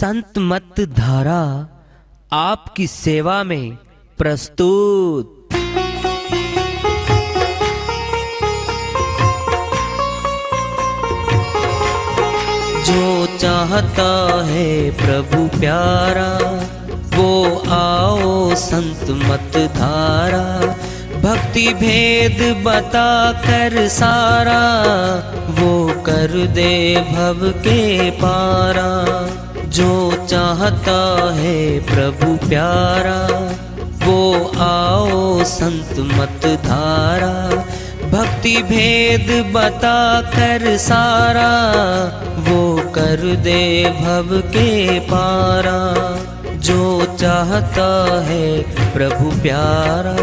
संत मत धारा आपकी सेवा में प्रस्तुत। जो चाहता है प्रभु प्यारा वो आओ संत मत धारा, भक्ति भेद बता कर सारा वो कर दे भव के पारा। जो चाहता है प्रभु प्यारा वो आओ संत मत धारा, भक्ति भेद बता कर सारा वो कर दे भव के पारा। जो चाहता है प्रभु प्यारा।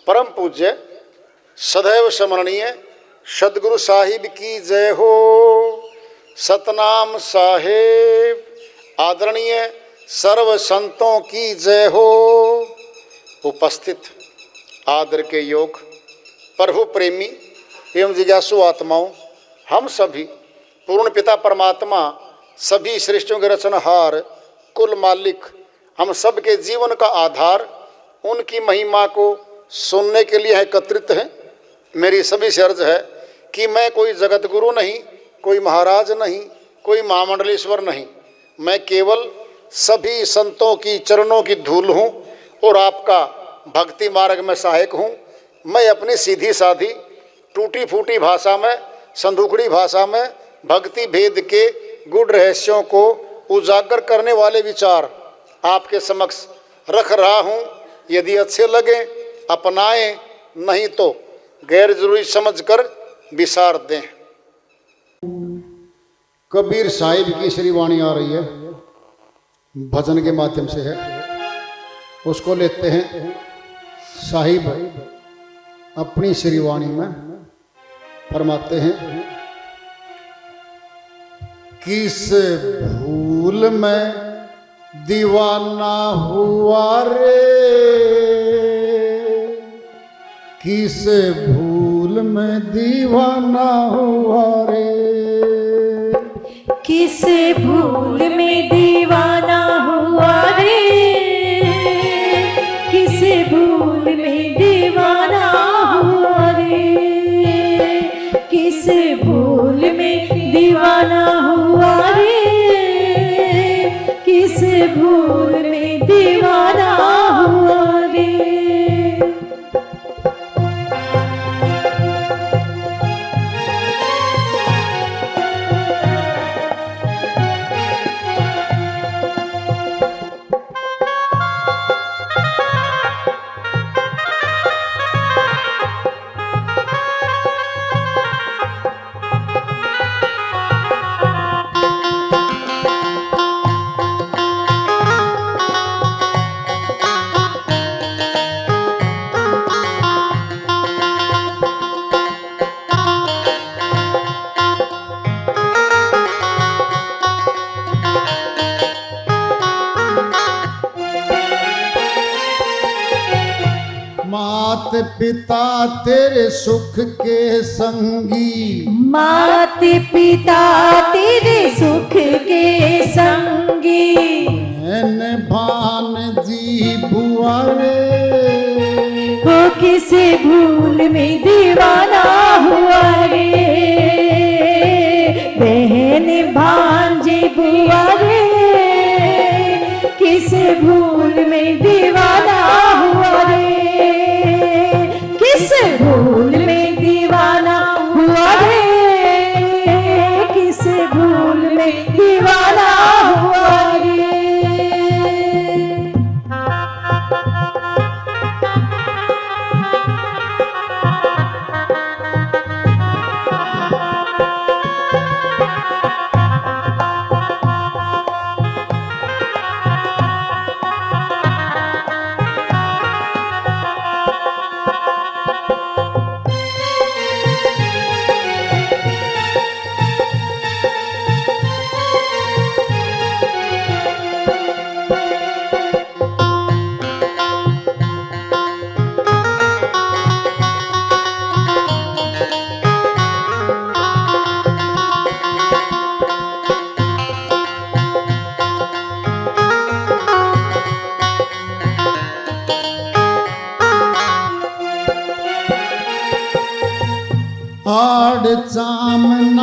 परम पूज्य सदैव स्मरणीय सदगुरु साहिब की जय हो। सतनाम साहेब आदरणीय सर्व संतों की जय हो। उपस्थित आदर के योग प्रभु प्रेमी एवं जिज्ञासु आत्माओं, हम सभी पूर्ण पिता परमात्मा सभी सृष्टियों के रचनहार कुल मालिक हम सब के जीवन का आधार उनकी महिमा को सुनने के लिए एकत्रित हैं। मेरी सभी से अर्ज है कि मैं कोई जगत गुरु नहीं, कोई महाराज नहीं, कोई महामंडलेश्वर नहीं, मैं केवल सभी संतों की चरणों की धूल हूँ और आपका भक्ति मार्ग में सहायक हूँ। मैं अपनी सीधी साधी टूटी फूटी भाषा में, संदूकड़ी भाषा में भक्ति भेद के गुड़ रहस्यों को उजागर करने वाले विचार आपके समक्ष रख रहा हूँ। यदि अच्छे लगे अपनाएं, नहीं तो गैर जरूरी समझकर विसार दें। कबीर साहिब की श्री वाणी आ रही है, भजन के माध्यम से है, उसको लेते हैं। साहिब अपनी श्री वाणी में फरमाते हैं, किस भूल में दीवाना हुआ रे, किस भूल में दीवाना हुआ रे, किस भूल में दीवाना हुआ रे, किस भूल में दीवाना हुआ रे, किस भूल में दीवाना हुआ रे, किस भूल में दीवाना हुआ रे। मात पिता तेरे सुख के संगी, मात पिता तेरे सुख के संगी, मैंने भान जी बुआ रे, वो किस भूल में दीवाना हुआ रे, बहन भांजी बुआ रे, किस भूल में दीवाना हुआ रे, किस भूल में दीवाना हुआ रे, किस भूल में दीवाना हुआ रे।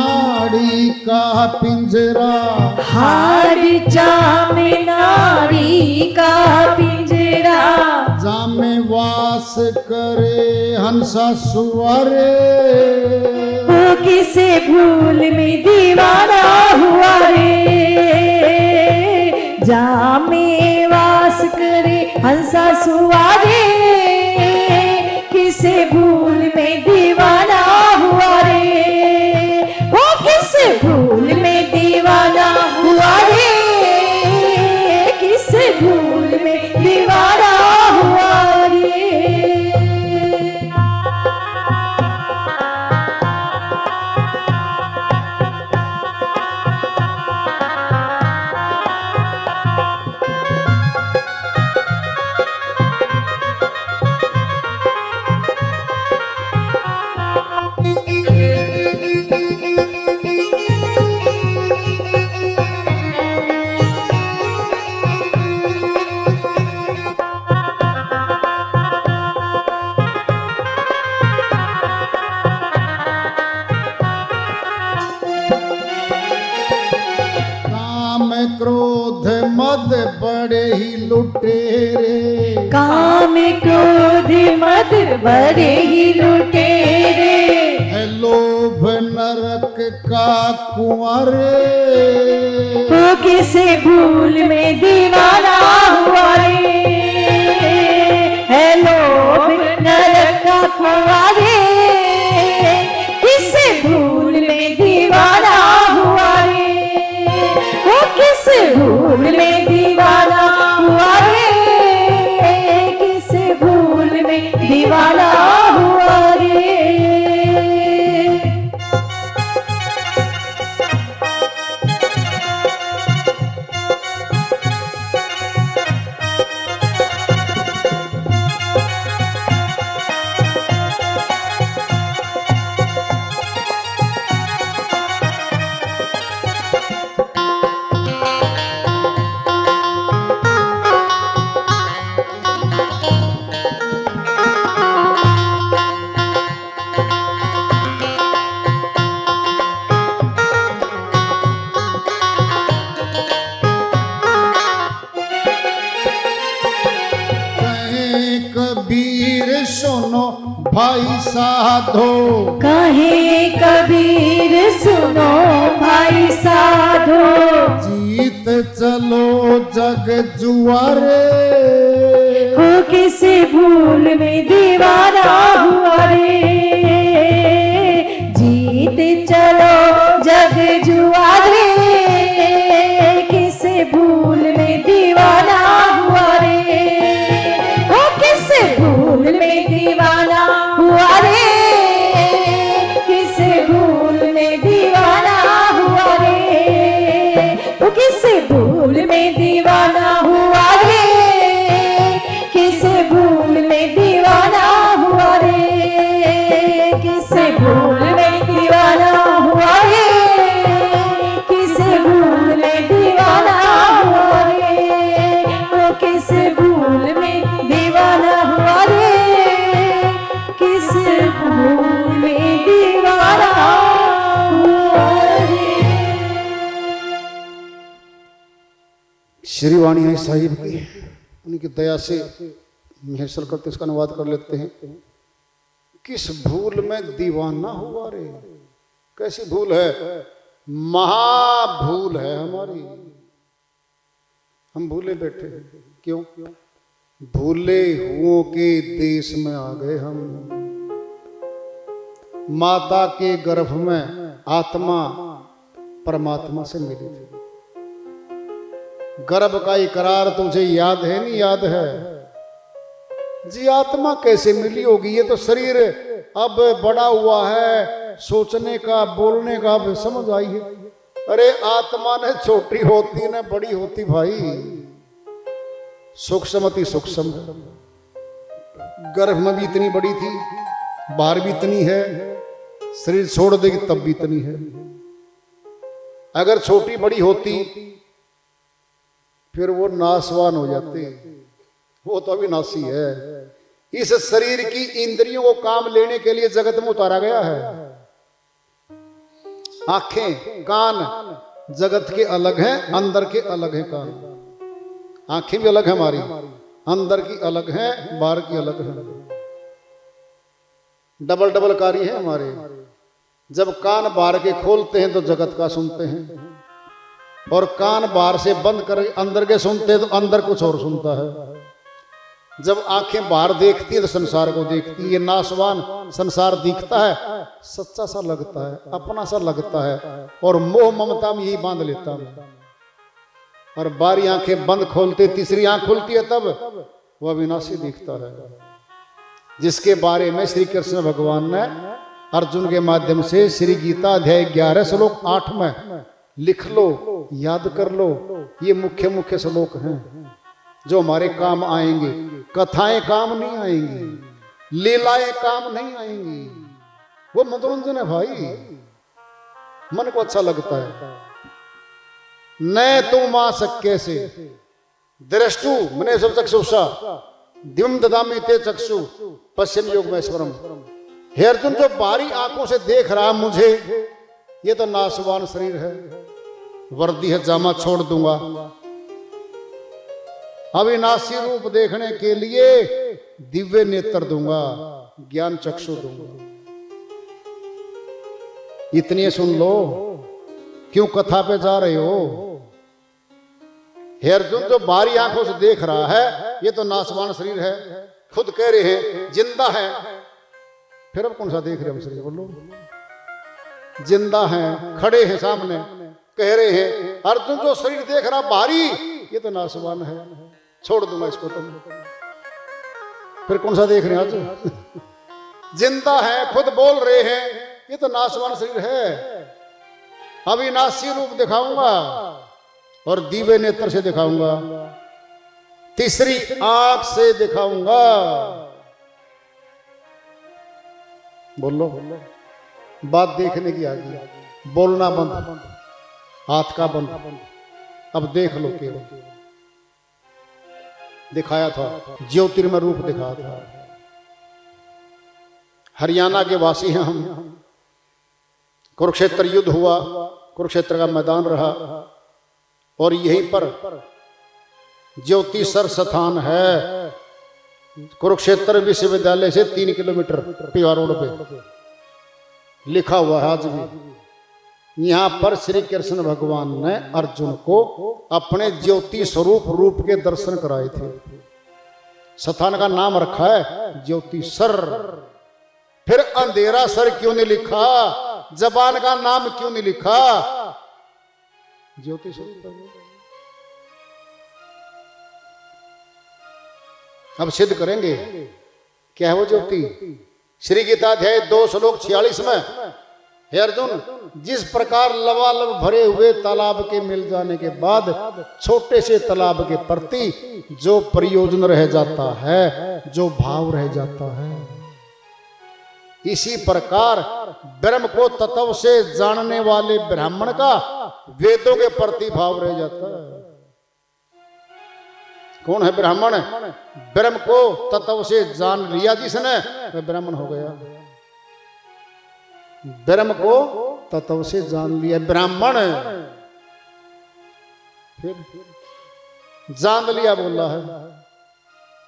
नाड़ी का पिंजरा, हार जामे नाड़ी का पिंजरा, जामे वास करे हंसा सुअरे, वो किसे भूल में दीवाना हुआ रे, जामे वास करे हंसा सुआरे, किसे भूल में दीवाना हुआ रे, वो किसे भूल में दीवाना हुआ रे, किसे भूल में दीवाना हुआ रे। काम क्रोध मद बड़े ही लुटेरे, काम क्रोध मद बड़े ही लुटेरे, है लोभ नरक का कुंवरे, वो किसे भूल में दीवाना हुआ रे, है लोभ नरक का कुआं रे, किसे भूल में दीवाना हुआ रे, वो किसे भूल में दीवाना हुआ रे, किसे भूल में दीवाना हुआ रे। कहे कबीर सुनो भाई साधो, कहे कबीर सुनो भाई साधो, जीत चलो जग जुआरे, हो किसे भूल में दीवाना हुआ रे, जीत चलो जग जुआ रे, किसे भूल में दीवाना हुआ रे, हो किसे भूल में दीवाना हुआ रे, किसे भूल में दीवाना हुआ रे, वो किसे भूल में दीवाना हुआ रे, किसे भूल में दीवाना हुआ रे, किसे भूल में दीवाना हुआ रे, किसे भूल में दीवाना हुआ रे, वो किसे भूल में दीवाना हुआ रे, किसे भूल में दीवाना हुआ रे। श्री वाणी है साहिब की, उनकी दया से महसल करते इसका अनुवाद कर लेते हैं। किस भूल में दीवाना हुआ रे, कैसी भूल है, महाभूल है हमारी, हम भूले बैठे। क्यों? भूले हुओं के देश में आ गए हम। माता के गर्भ में आत्मा परमात्मा से मिली थी। गर्भ का इकरार तुझे याद है? नहीं याद है जी। आत्मा कैसे मिली होगी? ये तो शरीर अब बड़ा हुआ है, सोचने का बोलने का अब समझ आई है। अरे आत्मा ने छोटी होती न बड़ी होती भाई, सूक्ष्मति सूक्ष्म। गर्भ में भी इतनी बड़ी थी, बाहर भी इतनी है, शरीर छोड़ देगी तब भी इतनी है। अगर छोटी बड़ी होती फिर वो नाशवान हो जाती, वो तो अविनाशी है। इस शरीर की इंद्रियों को काम लेने के लिए जगत में उतारा गया है। आंखें कान जगत के अलग हैं, अंदर के अलग है कान। आंखें भी अलग है हमारी, अंदर की अलग है, बाहर की अलग है। डबल डबल कार्य है हमारे। जब कान बाहर के खोलते हैं तो जगत का सुनते हैं, और कान बाहर से बंद कर अंदर के सुनते हैं तो अंदर कुछ और सुनता है। जब आंखें बाहर देखती है तो संसार को देखती है। ये नाशवान संसार दिखता है, सच्चा सा लगता है, अपना सा लगता है, और मोह ममता में यही बांध लेता है। और बारी आंखें बंद खोलते, तीसरी आंख खुलती है तब वह अविनाशी दिखता है, जिसके बारे में श्री कृष्ण भगवान ने अर्जुन के माध्यम से श्री गीता अध्याय 11 श्लोक 8 में लिख लो, याद कर लो। ये मुख्य मुख्य श्लोक हैं जो हमारे काम आएंगे। कथाएं काम नहीं आएंगी, लीलाएं काम नहीं आएंगी। वो मनोरंजन है भाई, मन को अच्छा लगता है। न तुम आ सक्के से दृष्टु मने सब चक्षुषा दिवम ददामि ते चक्षु पश्चिम योग में स्वरम। हे अर्जुन, जो बारी आंखों से देख रहा मुझे, ये तो नाशवान शरीर है। वर्दी है जामा छोड़ दूंगा, अविनाशी रूप देखने के लिए दिव्य नेत्र दूंगा, ज्ञान चक्षु दूंगा। इतनी सुन लो, क्यों कथा पे जा रहे हो? हे अर्जुन, जो बारी आंखों से देख रहा है ये तो नाशवान शरीर है। खुद कह रहे हैं जिंदा है, फिर अब कौन सा देख रहे हम शरीर? बोलो, जिंदा है, खड़े हैं सामने, कह रहे हैं अर्जुन जो शरीर देख रहा बारी ये तो नाशवान है, छोड़ दूंगा इसको तुम। फिर कौन सा देख रहे हैं आज? जिंदा है, खुद बोल रहे हैं ये तो नाशवान शरीर है। अविनाशी रूप दिखाऊंगा और दिव्य नेत्र से दिखाऊंगा, तीसरी आंख से दिखाऊंगा। बोलो, बात देखने की आ गई, बोलना बंद, हाथ का बंद। अब देख लो, केवल दिखाया था, ज्योतिर्मय रूप दिखाया था। हरियाणा के वासी हैं हम। कुरुक्षेत्र युद्ध हुआ, कुरुक्षेत्र का मैदान रहा, और यहीं पर ज्योतिसर स्थान है। कुरुक्षेत्र विश्वविद्यालय से 3 किलोमीटर पीवा रोड पे लिखा हुआ है आज भी। यहां पर श्री कृष्ण भगवान ने अर्जुन को अपने ज्योति स्वरूप रूप के दर्शन कराए थे। स्थान का नाम रखा है ज्योतिसर। फिर अंधेरा सर क्यों नहीं लिखा? जबान का नाम क्यों नहीं लिखा? ज्योति स्वरूप। अब सिद्ध करेंगे क्या है वो ज्योति। श्री गीता अध्याय 2 श्लोक 46 में, हे अर्जुन, जिस प्रकार लबालब भरे हुए तालाब के मिल जाने के बाद छोटे से तालाब के प्रति जो प्रयोजन रह जाता है, जो भाव रह जाता है, इसी प्रकार ब्रह्म को तत्व से जानने वाले ब्राह्मण का वेदों के प्रति भाव रह जाता है। कौन है ब्राह्मण? ब्रह्म को तत्व से जान लिया जिसने, वह ब्राह्मण हो गया। ब्रह्म को तत्व से जान लिया ब्राह्मण, फिर जान लिया बोला है,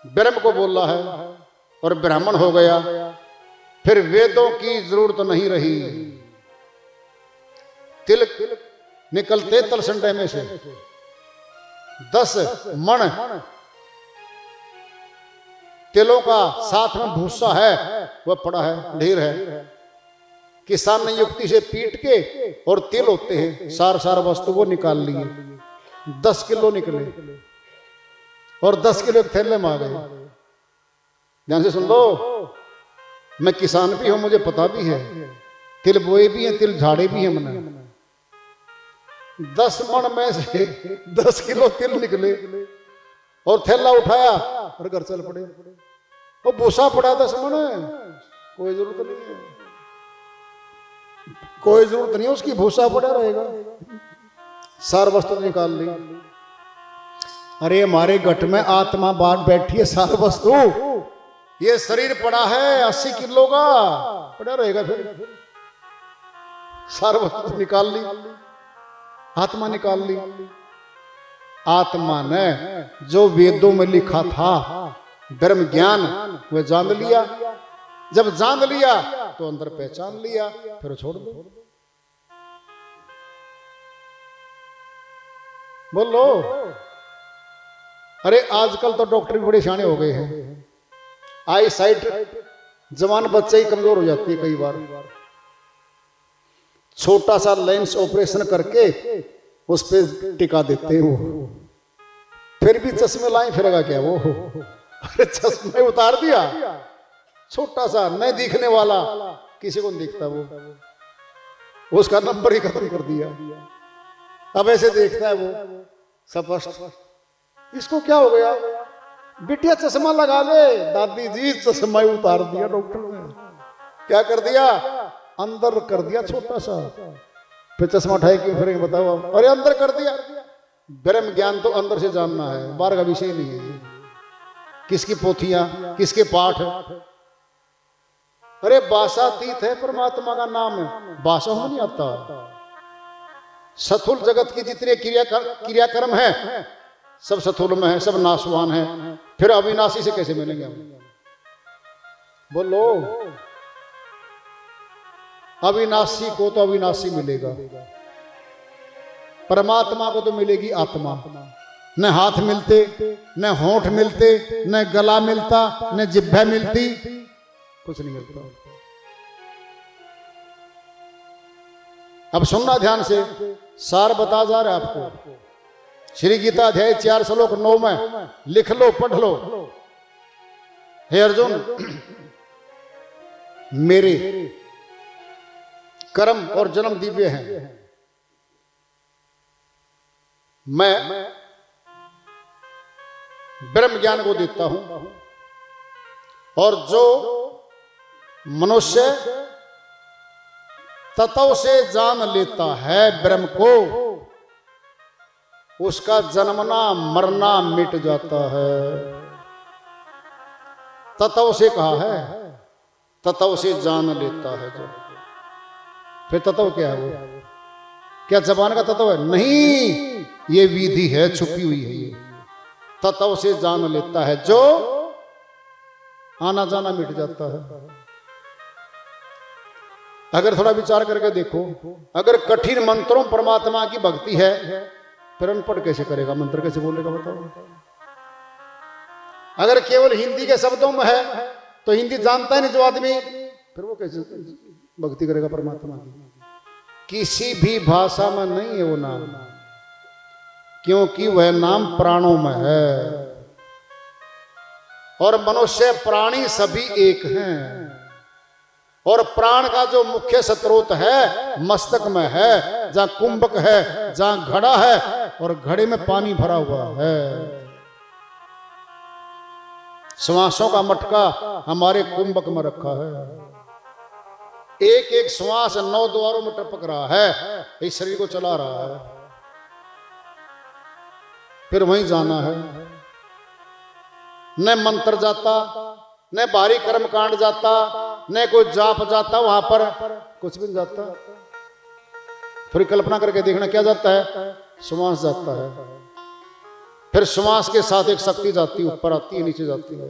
ब्रह्म को बोला है और ब्राह्मण हो गया। फिर वेदों की जरूरत नहीं रही। तिल निकलते तलसंडे में से 10 मण तिलों का साथ में भूसा है, वह पड़ा है, ढेर है। किसान ने युक्ति से पीट के, और तिल होते हैं सार वस्तु, वो निकाल लिए। 10 किलो निकले और 10 किलो एक थैले में आ गए। ध्यान से सुन लो, मैं किसान भी हूं, मुझे पता भी है, तिल बोए भी हैं, तिल झाड़े भी हैं मैंने। 10 मण में से 10 किलो तिल निकले और थैला उठाया और घर चल पड़े। वो भूसा पड़ा 10 मण, कोई जरूरत नहीं है, कोई जरूरत नहीं है उसकी, भूसा पड़ा रहेगा। सार वस्तु निकाल ली। अरे हमारे घट में आत्मा बांध बैठी है, सार वस्तु, ये शरीर पड़ा है 80 किलो का, पड़ा रहेगा। फिर सारा वस्तु निकाल ली, आत्मा निकाल ली। आत्मा ने जो वेदों में लिखा था ब्रह्म ज्ञान वह जान लिया। जब जान लिया तो अंदर पहचान लिया, फिर छोड़ दो। बोलो। अरे आजकल तो डॉक्टर भी बड़े शाणे हो गए हैं। आई साइट जवान बच्चे ही कमजोर हो जाती है कई बार। छोटा सा लेंस ऑपरेशन करके उस पे टिका देते हैं वो, फिर भी चश्मे लाए फिरेगा क्या वो? अरे चश्मे उतार दिया, छोटा सा नहीं दिखने वाला, किसी को नहीं दिखता वो, उसका नंबर ही खत्म कर दिया। अब ऐसे देखता है वो स्पष्ट। इसको क्या हो गया? बिटिया चश्मा लगा ले। दादी जी चश्मा ही उतार दिया डॉक्टर ने। क्या कर दिया? अंदर कर दिया छोटा सा। फिर चश्मा उठाए क्यों फिरेंगे बताओ? अरे अंदर कर दिया। ब्रह्म ज्ञान तो अंदर से जानना है, बाहर का विषय नहीं है। किसकी पोथियां, किसके पाठ? अरे बासातीत है परमात्मा का नाम, बासा हो नहीं आता। सथुल जगत की जितने क्रियाकर्म है सब सथुल में है, सब नाशवान है। फिर अविनाशी से कैसे मिलेंगे हम? बोलो। अविनाशी को तो अविनाशी मिलेगा, परमात्मा को तो मिलेगी आत्मा। न हाथ मिलते, न होंठ मिलते, न गला मिलता, न जिह्वा मिलती, कुछ नहीं मिलता। अब सुनना ध्यान से, सार बता जा रहा है आपको। श्री गीता अध्याय 4 श्लोक 9 में लिख लो, पढ़ लो। हे अर्जुन, मेरे कर्म और जन्म दिव्य हैं। मैं ब्रह्म ज्ञान को देता हूं, और जो मनुष्य तत्व से जान लेता है ब्रह्म को, उसका जन्मना मरना मिट जाता है। तत्व से कहा है, तत्व से जान लेता है जो। फिर तत्व क्या है? वो क्या जबान का तत्व है? नहीं, ये विधि है, छुपी हुई है। ये तत्व से जान लेता है जो, आना जाना मिट जाता है। अगर थोड़ा विचार करके देखो, अगर कठिन मंत्रों परमात्मा की भक्ति है, फिर अनपढ़ कैसे करेगा? मंत्र कैसे बोलेगा बताओ? अगर केवल हिंदी के शब्दों में है तो हिंदी जानता है नहीं जो आदमी, फिर वो कैसे भक्ति करेगा परमात्मा की? किसी भी भाषा में नहीं है वो नाम, क्योंकि वह नाम प्राणों में है। और मनुष्य प्राणी सभी एक हैं, और प्राण का जो मुख्य स्रोत है मस्तक में है, जहां कुंभक है, जहां घड़ा है, और घड़े में पानी भरा हुआ है। श्वासों का मटका हमारे कुंभक में रखा है। एक एक श्वास 9 द्वारों में टपक रहा है, इस शरीर को चला रहा है। फिर वहीं जाना है। न मंत्र जाता, न भारी कर्म कांड जाता, न कोई जाप जाता, वहां पर कुछ भी नहीं जाता। फिर कल्पना करके देखना क्या जाता है? श्वास जाता है। फिर श्वास के साथ एक शक्ति जाती है, ऊपर आती है, नीचे जाती है।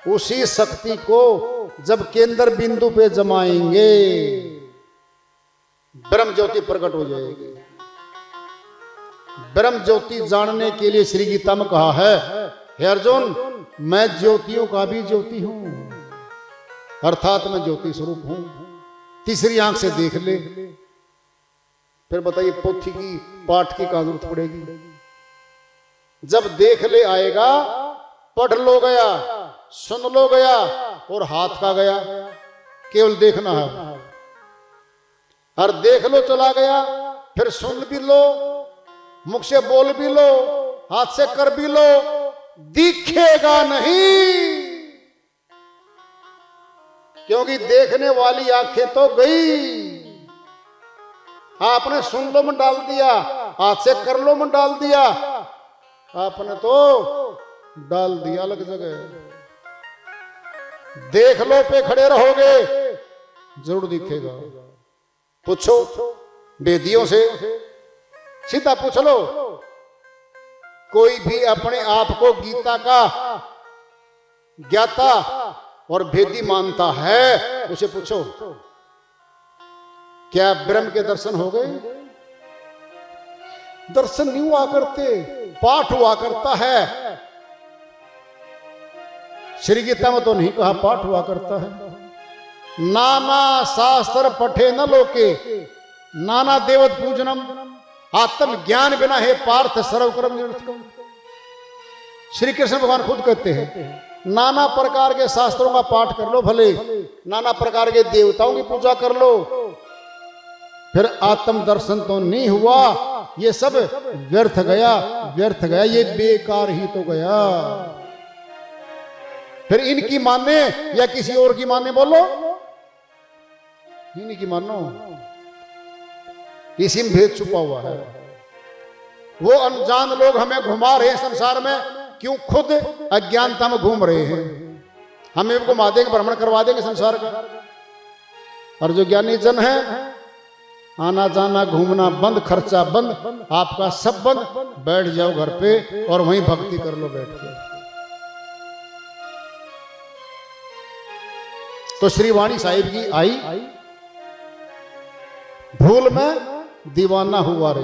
उसी शक्ति को जब केंद्र बिंदु पे जमाएंगे, ब्रह्म ज्योति प्रकट हो जाएगी। ब्रह्म ज्योति जानने के लिए श्री गीता में कहा है, हे अर्जुन, मैं ज्योतियों का भी ज्योति हूं, अर्थात मैं ज्योति स्वरूप हूं। तीसरी आंख से देख ले। फिर बताइए पोथी की पाठ की कहां जरूरत पड़ेगी? जब देख ले आएगा, पढ़ लो गया, सुन लो गया, और हाथ का गया। केवल देखना है, और देख लो चला गया। फिर सुन भी लो, मुख से बोल भी लो, हाथ से कर भी लो, दिखेगा नहीं, क्योंकि देखने वाली आंखें तो गई। आपने सुन लो में डाल दिया, हाथ से कर लो में डाल दिया, आपने तो डाल दिया अलग जगह। देख लो पे खड़े रहोगे, जरूर दिखेगा। पूछो वेदियों से, सीधा पूछ लो। कोई भी अपने आप को गीता का ज्ञाता और भेदी मानता है, उसे पूछो क्या ब्रह्म के दर्शन हो गए? दर्शन नहीं हुआ करते, पाठ हुआ करता है। श्री गीता में तो नहीं कहा, पाठ हुआ करता है। नाना शास्त्र पठे न लोके, नाना देवत पूजनम, आत्म ज्ञान बिना है पार्थ सर्वकर्म निरर्थकम। श्री कृष्ण भगवान खुद कहते हैं नाना प्रकार के शास्त्रों का पाठ कर लो भले, नाना प्रकार के देवताओं की पूजा कर लो, फिर आत्म दर्शन तो नहीं हुआ, ये सब व्यर्थ गया, व्यर्थ गया, ये बेकार ही तो गया। फिर इनकी माने या किसी और की माने, बोलो इन्हीं की मानो। इसी में भेद छुपा हुआ है। वो अनजान लोग हमें घुमा रहे हैं संसार में, क्यों? खुद अज्ञानता में घूम रहे हैं। हमें घुमा देंगे, भ्रमण करवा देंगे संसार का। और जो ज्ञानी जन है, आना जाना घूमना बंद, खर्चा बंद, आपका सब बंद, बैठ जाओ घर पे और वहीं भक्ति कर लो बैठ के। तो श्री वाणी साहिब की आई, भूल में दीवाना हुआ रे,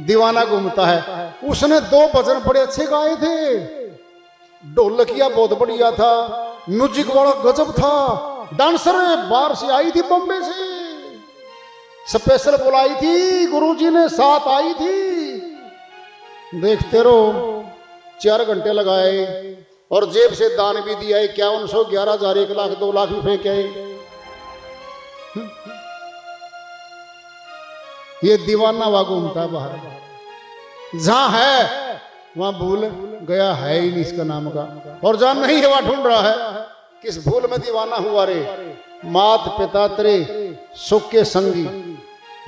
दीवाना घूमता है। उसने 2 भजन बड़े अच्छे गाए थे, ढोलकिया बहुत बढ़िया था, म्यूजिक वाला गजब था, डांसर बाहर से आई थी, बॉम्बे से स्पेशल बुलाई थी, गुरुजी ने साथ आई थी। देखते रहो, 4 घंटे लगाए और जेब से दान भी दिया, 5100, 11,000, 1 लाख, 2 लाख भी फेंके आए। ये दीवाना वहां घूमता है बाहर, जहां है वहां भूल गया है ही नहीं इसका नाम का, और जहां नहीं है वहां ढूंढ रहा है। किस भूल में दीवाना हुआ रे? मात पिता तेरे सुख के संगी,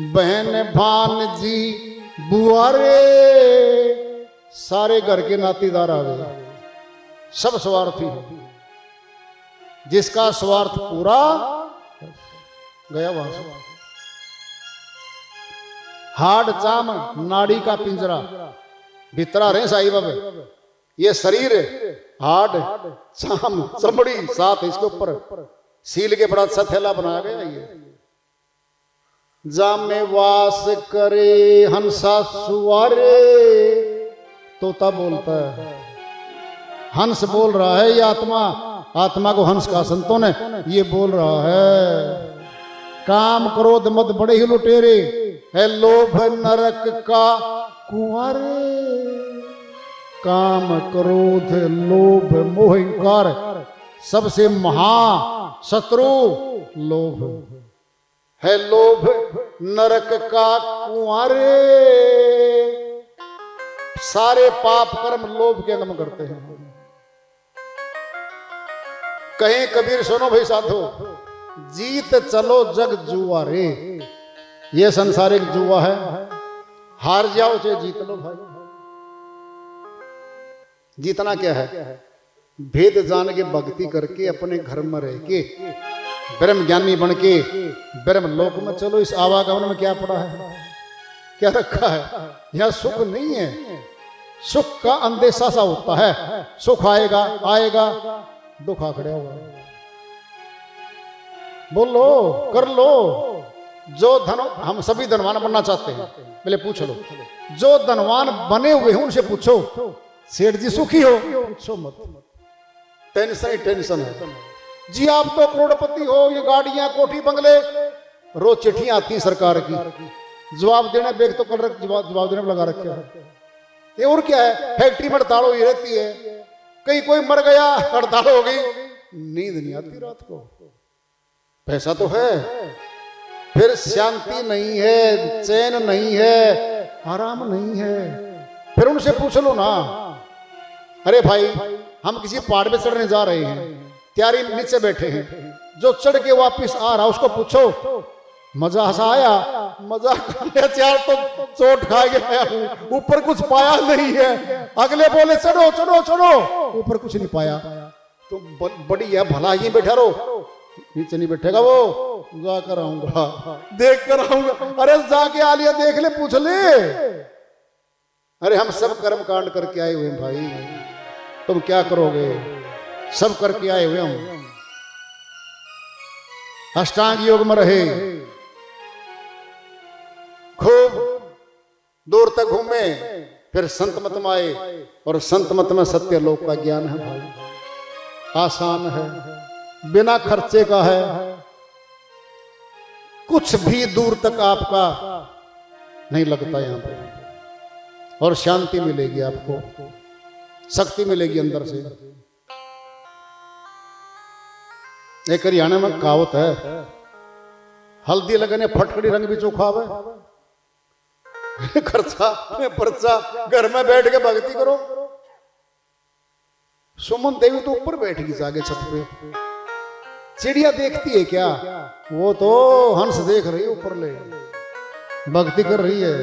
बहन भान जी बुआ रे, सारे घर के नातेदार आ गए, सब स्वार्थी है। जिसका स्वार्थ पूरा गया वहां से। हाड चाम नाड़ी का पिंजरा, भीतरा रहे साई बाबा, ये शरीर हाड चाम चमड़ी साथ इसके ऊपर सील के बड़ा अच्छा थैला बनाया गया। ये जाम में वास करे हंसा सुवारे, तोता बोलता है, हंस बोल रहा है। ये आत्मा, आत्मा को हंस का संतों ने ये बोल रहा है। काम क्रोध मद बड़े ही लुटेरे, है लोभ नरक का कुआरे। काम क्रोध लोभ मोह इंकार, सबसे महा शत्रु लोभ है। लोभ नरक का कुआरे, सारे पाप कर्म लोभ के अंदर करते हैं। कहीं कबीर सुनो भाई साधो, जीत चलो जग जुआ रे। ये संसारिक जुआ है, हार जाओ चाहे जीत लो भाई। जीतना क्या है? भेद जान के भक्ति करके अपने घर में रह के ब्रह्म ज्ञानी बन के ब्रह्म लोक में चलो। इस आवागमन में क्या पड़ा है, क्या रखा है? यहां सुख नहीं है, सुख का अंदेशा सा होता है। सुख आएगा आएगा, दुख आखड़े होगा। बोलो कर लो। जो धन, हम सभी धनवान बनना चाहते हैं, पहले पूछ लो। जो धनवान बने हुए हैं उनसे पूछो, सेठ जी सुखी हो? पूछो मत, टेंशन ही टेंशन है जी। आप तो करोड़पति हो, ये गाड़ियां कोठी बंगले, रोज चिट्ठियां आती हैं सरकार की, जवाब देने बेग तो कल जवाब देने में लगा रखे हैं। ये और क्या है? फैक्ट्री में हड़ताल हुई रहती है, कहीं कोई मर गया हड़ताल हो गई, नींद नहीं आती रात को। पैसा तो है, फिर शांति नहीं है, चैन नहीं है, आराम नहीं है। फिर उनसे पूछ लो ना, अरे भाई हम किसी पहाड़ पे चढ़ने जा रहे हैं, त्यारी नीचे बैठे हैं, जो चढ़ के वापिस आ रहा उसको पूछो मजा हंसा आया? मजा चार तो चोट खा गया, ऊपर कुछ पाया नहीं है। अगले बोले चढ़ो चढ़ो चढ़ो, ऊपर कुछ नहीं पाया। तो बढ़िया भला ही बैठा रहो, नीचे नहीं बैठेगा वो। जाकर आऊंगा, देख कर आऊंगा। अरे जाके आ लिया, देख ले, पूछ ले। अरे हम सब कर्म कांड करके आए हुए हैं भाई, तुम क्या करोगे? सब करके आए हुए हम। अष्टांग योग में रहे, खूब दूर तक घूमे, फिर संत मत में आए, और संत मत में सत्य लोक का ज्ञान है भाई, आसान है, बिना खर्चे का है, कुछ भी दूर तक आपका नहीं लगता यहां पे, और शांति मिलेगी आपको, शक्ति मिलेगी अंदर से। एक हरियाणा में कहावत है, हल्दी लगने फटकड़ी रंग भी चोखावे। खर्चा पर्चा, घर में बैठ के भक्ति करो। सुमन देवी तो ऊपर बैठ गई जाके छत पे, चिड़िया देखती है क्या? वो तो हंस देख रही है ऊपर ले, भक्ति कर रही है।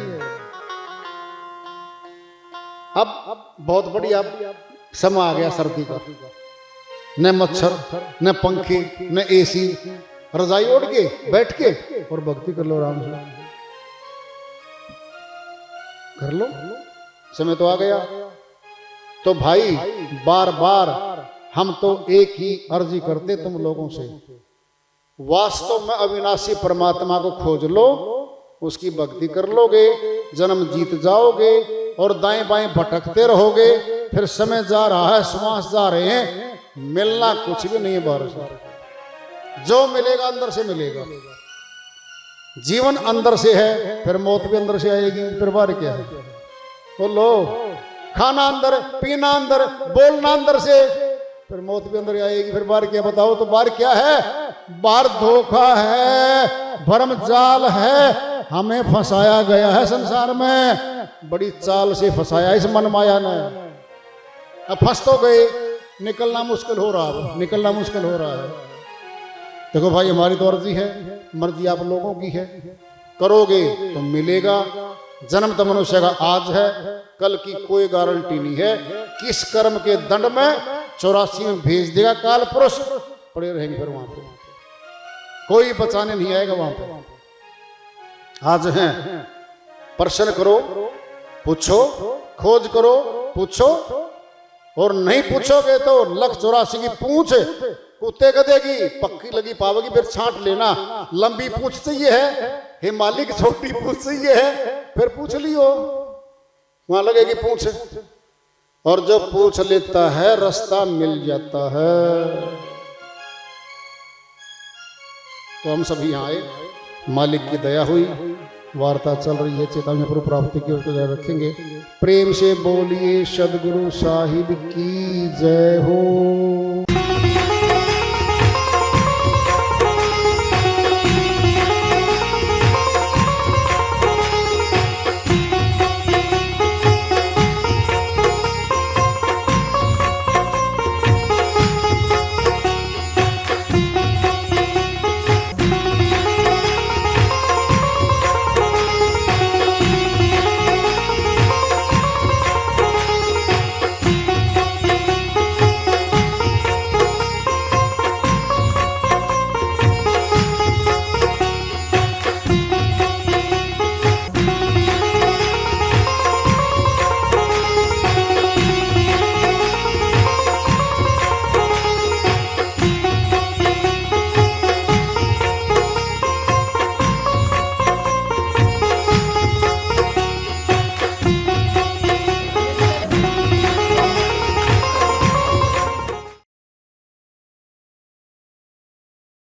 अब बहुत बढ़िया समय आ गया सर्दी का, न मच्छर, न पंखे, न एसी, रजाई ओढ़ के बैठ के और भक्ति कर लो आराम से, कर लो। समय तो आ गया। तो भाई बार बार हम तो एक ही अर्जी करते तुम लोगों से, वास्तव में अविनाशी परमात्मा को खोज लो, उसकी भक्ति कर लोगे, जन्म जीत जाओगे, और दाएं बाएं भटकते रहोगे, फिर समय जा रहा है, श्वास जा रहे हैं, मिलना कुछ भी नहीं है बाहर से। जो मिलेगा अंदर से मिलेगा। जीवन अंदर से है, फिर मौत भी अंदर से आएगी, फिर बाहर क्या है? बोलो। खाना अंदर, पीना अंदर, बोलना अंदर से, फिर मौत भी अंदर आएगी, फिर बाहर क्या? बताओ तो बाहर क्या है? बाहर धोखा है, भरम जाल है, हमें फंसाया गया है संसार में, बड़ी चाल से फंसाया इस मन माया ने। अब फंस तो गए, निकलना मुश्किल हो रहा है, निकलना मुश्किल हो रहा है। देखो भाई, हमारी तो अर्जी है, मर्जी आप लोगों की है, करोगे तो मिलेगा। जन्म तो मनुष्य का आज है, कल की कोई गारंटी नहीं है। किस कर्म के दंड में 84 में भेज देगा काल पुरुष, पड़े रहेंगे फिर वहां पे, कोई बचाने नहीं आएगा वहां पे। आज है, प्रश्न करो, पूछो, खोज करो, पूछो, और नहीं पूछोगे तो 184 की पूंछ कुत्ते गधे की पक्की लगी पावेगी, फिर छांट लेना। लंबी पूंछ चाहिए है, हिमालय की छोटी पूंछ चाहिए है, फिर पूछ लियो, वहां लगेगी पूंछ। और जो पूछ लेता है रास्ता मिल जाता है। तो हम सभी यहाँ आए, मालिक की दया हुई, वार्ता चल रही है, चेतावनी पर प्राप्ति की ओर को जारी रखेंगे। प्रेम से बोलिए सदगुरु साहिब की जय हो।